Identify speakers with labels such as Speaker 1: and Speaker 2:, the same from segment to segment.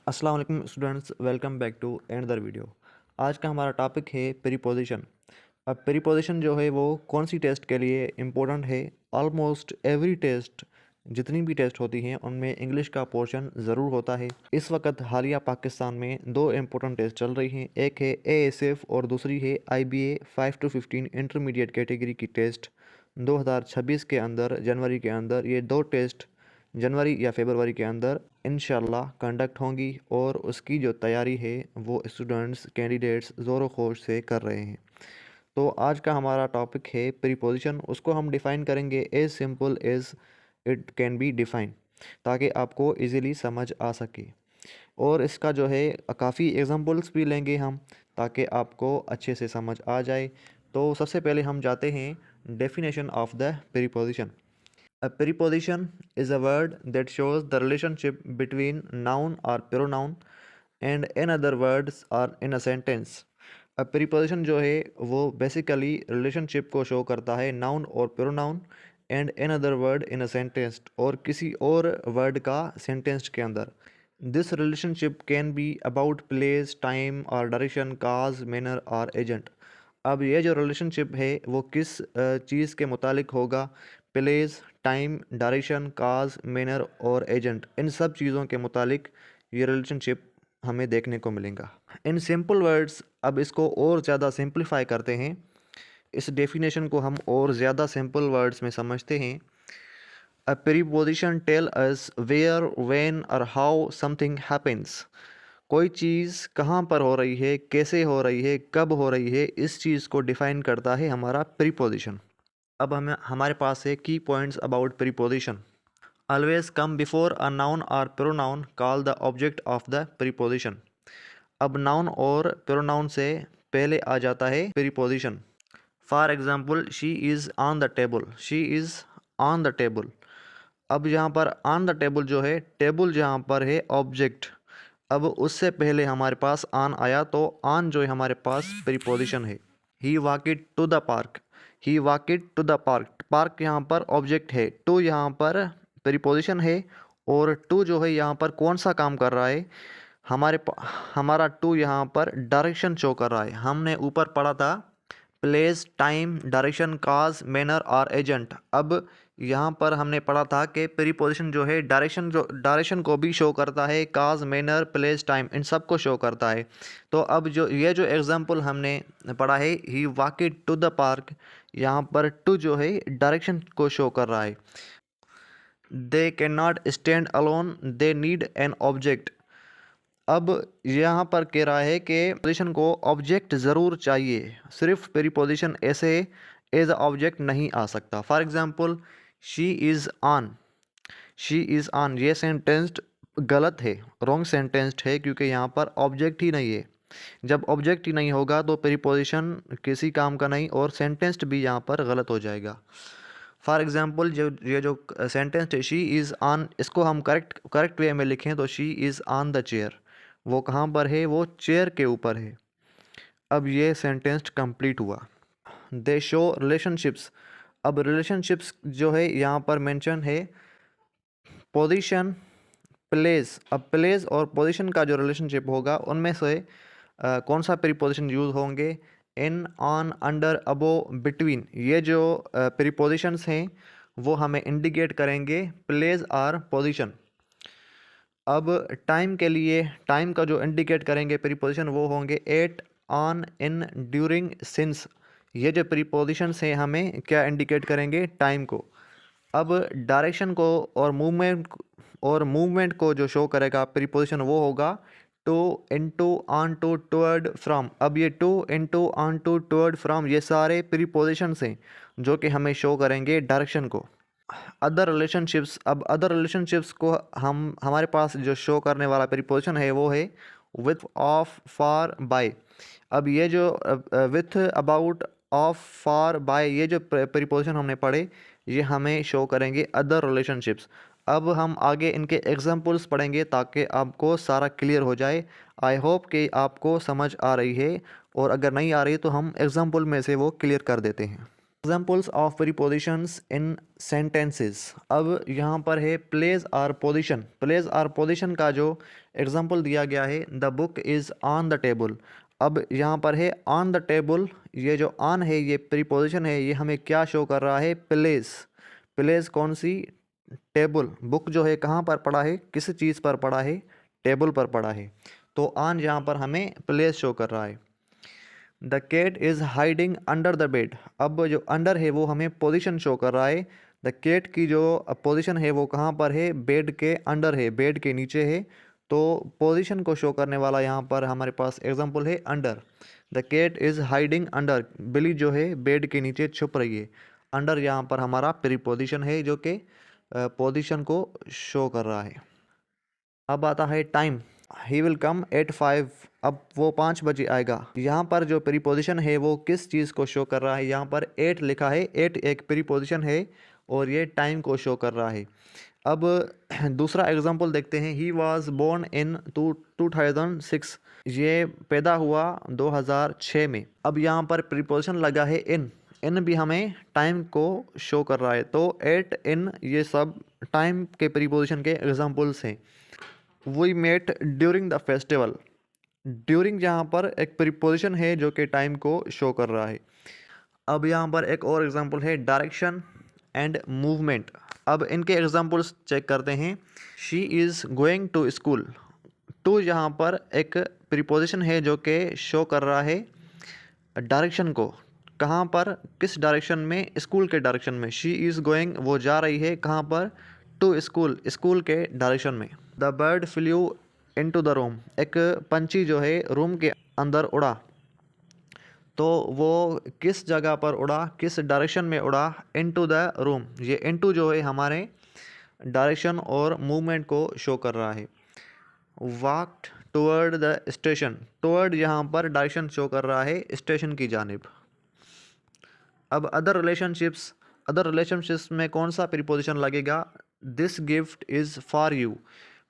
Speaker 1: अस्सलाम वालेकुम students, welcome back to another video. आज का हमारा टॉपिक है प्रीपोजिशन। अब प्रीपोजिशन जो है वो कौन सी टेस्ट के लिए इम्पोर्टेंट है। ऑलमोस्ट एवरी टेस्ट, जितनी भी टेस्ट होती हैं उनमें इंग्लिश का पोर्शन ज़रूर होता है। इस वक्त हालिया पाकिस्तान में दो इम्पोर्टेंट टेस्ट चल रही हैं, एक है ASF और दूसरी है IBA 5 to 15 इंटरमीडिएट कैटेगरी की टेस्ट। 2026 के अंदर, जनवरी के अंदर ये दो टेस्ट जनवरी या फरवरी के अंदर इंशाल्लाह कंडक्ट होंगी और उसकी जो तैयारी है वो स्टूडेंट्स कैंडिडेट्स ज़ोरों खौश से कर रहे हैं। तो आज का हमारा टॉपिक है प्रीपोजिशन। उसको हम डिफ़ाइन करेंगे as simple as it can be define, ताकि आपको इजीली समझ आ सके। और इसका जो है काफ़ी एग्जांपल्स भी लेंगे हम, ताकि आपको अच्छे से समझ आ जाए। तो सबसे पहले हम जाते हैं definition of the preposition. A preposition is a word that shows the relationship between noun or pronoun and another words or in a sentence. A preposition जो है वो basically relationship को show करता है noun और pronoun and another word in a sentence, और किसी और word का sentence के अंदर। This relationship can be about place, time or direction, cause, manner or agent. अब ये जो रिलेशनशिप है वो किस चीज़ के मुतालिक होगा। प्लेस, टाइम, डायरेक्शन, काज, मैनर और एजेंट, इन सब चीज़ों के मुतालिक ये रिलेशनशिप हमें देखने को मिलेगा। इन सिंपल वर्ड्स, अब इसको और ज़्यादा सिंपलीफाई करते हैं। इस डेफिनेशन को हम और ज़्यादा सिंपल वर्ड्स में समझते हैं। A preposition tell us where, when और हाउ समथिंग हैपेंस। कोई चीज़ कहाँ पर हो रही है, कैसे हो रही है, कब हो रही है, इस चीज़ को डिफ़ाइन करता है हमारा प्रीपोजिशन। अब हमारे पास है की points about preposition. Always come before a noun और pronoun call the object of the preposition. अब नाउन और प्रोनाउन से पहले आ जाता है preposition. For example, she is on the table, she is on the table. अब यहाँ पर ऑन द टेबल जो है, टेबल जहाँ पर है ऑब्जेक्ट, अब उससे पहले हमारे पास ऑन आया, तो ऑन जो है हमारे पास प्रीपोजिशन है। He walked to the park, he walked to the park, park यहाँ पर ऑब्जेक्ट है, टू यहाँ पर प्रीपोजिशन है। और टू जो है यहाँ पर कौन सा काम कर रहा है, हमारा टू यहाँ पर डायरेक्शन शो कर रहा है। हमने ऊपर पढ़ा था प्लेस, टाइम, डायरेक्शन, काज, मैनर और एजेंट। अब यहाँ पर हमने पढ़ा था कि प्रीपोजिशन जो है डायरेक्शन को भी शो करता है, काज, मैनर, प्लेस, टाइम, इन सब को शो करता है। तो अब जो एग्जांपल हमने पढ़ा है, he walked to the park, यहाँ पर टू जो है डायरेक्शन को शो कर रहा है। They can not stand alone, they need an object. अब यहाँ पर कह रहा है कि प्रीपोजिशन को ऑब्जेक्ट ज़रूर चाहिए, सिर्फ प्रीपोजिशन ऐसे एज ऑब्जेक्ट नहीं आ सकता। For example, she is on, she is on, ये सेंटेंस गलत है, रॉन्ग सेंटेंस है, क्योंकि यहाँ पर ऑब्जेक्ट ही नहीं है। जब ऑब्जेक्ट ही नहीं होगा तो प्रीपोजिशन किसी काम का नहीं, और सेंटेंस भी यहाँ पर गलत हो जाएगा। फॉर एग्जांपल, ये जो सेंटेंस है शी इज़ ऑन, इसको हम करेक्ट वे में लिखें तो she is on the chair, वो कहाँ पर है, वो चेयर के ऊपर है। अब ये सेंटेंस कंप्लीट हुआ। दे शो रिलेशनशिप्स, अब रिलेशनशिप्स जो है यहाँ पर मेंशन है पोजीशन, प्लेस। अब प्लेस और पोजीशन का जो रिलेशनशिप होगा उनमें से कौन सा प्रीपोजिशन यूज़ होंगे। इन, ऑन, अंडर, अबो, बिटवीन, ये जो प्रीपोजिशंस हैं वो हमें इंडिकेट करेंगे प्लेस और पोजीशन। अब टाइम के लिए, टाइम का जो इंडिकेट करेंगे प्रीपोजिशन वो होंगे at, on, in, during, since. ये जो प्रीपोजिशंस हैं हमें क्या इंडिकेट करेंगे, टाइम को। अब डायरेक्शन को और मूवमेंट को जो शो करेगा प्रीपोजिशन वो होगा to, into, onto, toward, from. अब ये to, into, onto, toward, from, ये सारे प्रीपोजिशंस हैं जो कि हमें शो करेंगे डायरेक्शन को। अदर रिलेशनशिप्स, अब अदर रिलेशनशिप्स को हमारे पास जो शो करने वाला प्रीपोजिशन है वो है विथ, ऑफ, फॉर, बाय। अब ये जो with, about, of, for, by, ये जो प्रीपोजिशन हमने पढ़े ये हमें शो करेंगे अदर रिलेशनशिप्स। अब हम आगे इनके एग्जांपल्स पढ़ेंगे ताकि आपको सारा क्लियर हो जाए। आई होप कि आपको समझ आ रही है, और अगर नहीं आ रही तो हम एग्जांपल में से वो क्लियर कर देते हैं। Examples of prepositions in sentences. अब यहाँ पर है place or position. Place or position का जो एग्जाम्पल दिया गया है, the book is on the table. अब यहाँ पर है ऑन द टेबल, ये जो ऑन है ये प्रीपोजिशन है, ये हमें क्या शो कर रहा है, प्लेस। प्लेस कौन सी, टेबल। बुक जो है कहाँ पर पड़ा है, किस चीज़ पर पड़ा है, टेबल पर पड़ा है। तो ऑन यहाँ पर हमें प्लेस शो कर रहा है। The cat is hiding under the bed. अब जो अंडर है वो हमें पोजीशन शो कर रहा है। द कैट की जो पोजीशन है वो कहाँ पर है, बेड के अंडर है, बेड के नीचे है। तो पोजीशन को शो करने वाला यहाँ पर हमारे पास एग्जांपल है under. The cat is hiding under, बिल्ली जो है बेड के नीचे छुप रही है। अंडर यहाँ पर हमारा प्रीपोजिशन है जो कि पोजीशन को शो कर रहा है। अब आता है time. He will come at 5। अब वो 5 बजे आएगा। यहाँ पर जो प्रीपोजिशन है वो किस चीज़ को शो कर रहा है, यहाँ पर 8 लिखा है। 8 एक प्रीपोजिशन है और ये टाइम को शो कर रहा है। अब दूसरा एग्जांपल देखते हैं। He was born in 2006। ये पैदा हुआ 2006 में। अब यहाँ पर प्रीपोजिशन लगा है इन। इन भी हमें टाइम को शो कर रहा है। तो एट, इन, ये सब टाइम के प्रीपोजिशन के एग्जांपल्स हैं। We met during the festival. During यहाँ पर एक प्रीपोजिशन है जो कि टाइम को शो कर रहा है। अब यहाँ पर एक और एग्जांपल है डायरेक्शन एंड मूवमेंट। अब इनके एग्जांपल्स चेक करते हैं। She is going to school. To यहाँ पर एक प्रीपोजिशन है जो कि शो कर रहा है डायरेक्शन को। कहाँ पर, किस डायरेक्शन में, स्कूल के डायरेक्शन में। शी इज़ गोइंग, वो जा रही है कहाँ पर, टू स्कूल, स्कूल के डायरेक्शन में। The bird flu into the room. एक पंछी जो है रूम के अंदर उड़ा। तो वो किस जगह पर उड़ा, किस डायरेक्शन में उड़ा, इनटू द रूम। ये इनटू जो है हमारे डायरेक्शन और मूवमेंट को शो कर रहा है। Walked toward the station. Toward यहाँ पर डायरेक्शन शो कर रहा है स्टेशन की जानिब। अब अदर रिलेशनशिप्स। अदर रिलेशनशिप्स में कौन सा प्रीपोजिशन लगेगा, this gift is for you.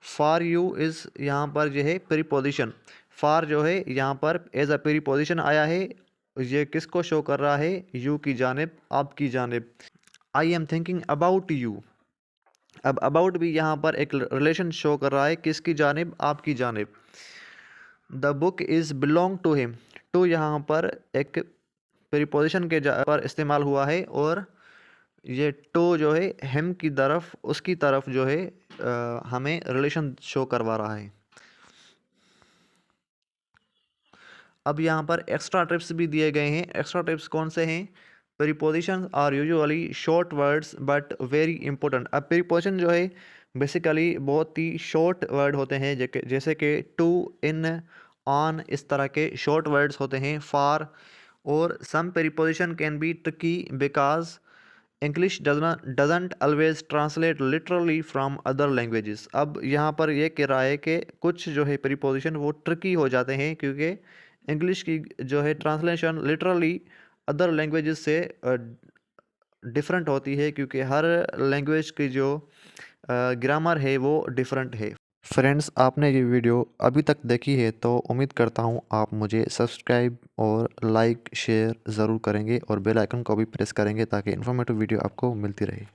Speaker 1: For you is यहाँ पर जो है प्रीपोजिशन। फॉर जो है यहाँ पर एज अ प्रीपोजिशन आया है। ये किसको शो कर रहा है, यू की जानिब, आपकी जानिब। I am thinking about you. अब अबाउट भी यहाँ पर एक रिलेशन शो कर रहा है, किसकी जानिब, आपकी जानिब। The book is belong to him. To यहाँ पर एक प्रीपोजिशन के पर इस्तेमाल हुआ है और ये टू जो है हिम की तरफ, उसकी तरफ जो है हमें रिलेशन शो करवा रहा है। अब यहाँ पर एक्स्ट्रा टिप्स भी दिए गए हैं। एक्स्ट्रा टिप्स कौन से हैं, preposition are usually short words but very important. अब प्रीपोजिशन जो है बेसिकली बहुत ही शॉर्ट वर्ड होते हैं, जैसे कि टू, इन, ऑन, इस तरह के शॉर्ट वर्ड्स होते हैं। फॉर, और some preposition can be tricky because English doesn't always translate literally from other languages. अब यहाँ पर ये कह रहा है कि कुछ जो है प्रीपोजिशन वो ट्रिकी हो जाते हैं क्योंकि इंग्लिश की जो है ट्रांसलेशन लिटरली अदर लैंग्वेजेस से डिफरेंट होती है, क्योंकि हर लैंग्वेज की जो ग्रामर है वो डिफरेंट है। फ्रेंड्स, आपने ये वीडियो अभी तक देखी है तो उम्मीद करता हूँ आप मुझे सब्सक्राइब और लाइक शेयर ज़रूर करेंगे और बेल आइकन को भी प्रेस करेंगे ताकि इन्फॉर्मेटिव वीडियो आपको मिलती रहे।